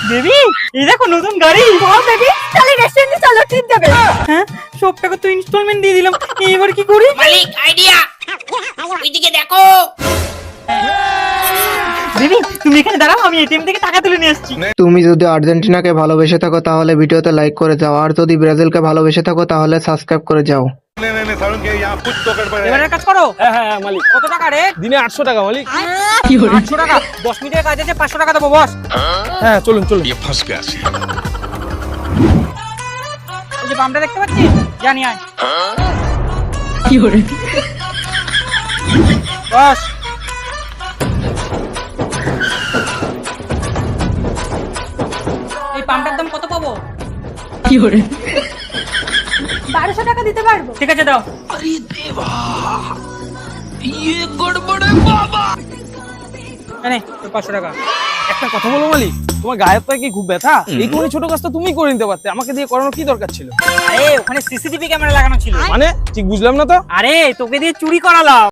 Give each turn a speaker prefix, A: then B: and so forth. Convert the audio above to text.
A: Baby এই দেখো নতুন গাড়ি।
B: বাহ বেবি, তাহলে রেস্টুরেন্টে চলো, ট্রিট দেবে।
A: হ্যাঁ, সব টাকা তো ইনস্টলমেন্ট দিয়ে দিলাম, এবার কি করি?
C: মালিক আইডিয়া, ওইদিকে দেখো।
A: বেবি তুমি এখানে দাঁড়াও, আমি এটিএম থেকে টাকা তুলে নিয়ে আসছি।
D: তুমি যদি আর্জেন্টিনাকে ভালোবেসে থাকো তাহলে ভিডিওতে লাইক করে যাও, আর যদি ব্রাজিলকে ভালোবেসে থাকো তাহলে সাবস্ক্রাইব করে যাও।
E: नहीं सारुण के यहाँ कुछ तो गड़बड़ है।
A: এবারে কাজ করো।
F: হ্যাঁ হ্যাঁ মালিক,
A: কত টাকা রে?
F: দিনে 800 টাকা মালিক।
A: 800 টাকা? 10 মিনিটের কাজ আছে, 500 টাকা দেবো বস।
F: হ্যাঁ চলুন চলুন।
A: ওই যে পাম্পটা দেখতে পাচ্ছিস, জানি আয়। বস এই পাম্পটার দাম কত পাবো?
B: 1200 টাকা দিতে পারবো।
A: ঠিক আছে দাও। এই নে, তোর 500 টাকা।
F: একটা কথা বলো মালিক, তোমার গায়ের পায়ে কি খুব ব্যথা? এইটুকুনি ছোট কাজটা তুমি করে নিতে পারতে, আমাকে দিয়ে করানোর কি দরকার ছিল?
A: আরে ওখানে সিসিটিভি ক্যামেরা লাগানো ছিল।
F: মানে ঠিক বুঝলাম না তো।
A: আরে তোকে দিয়ে চুরি করালাম।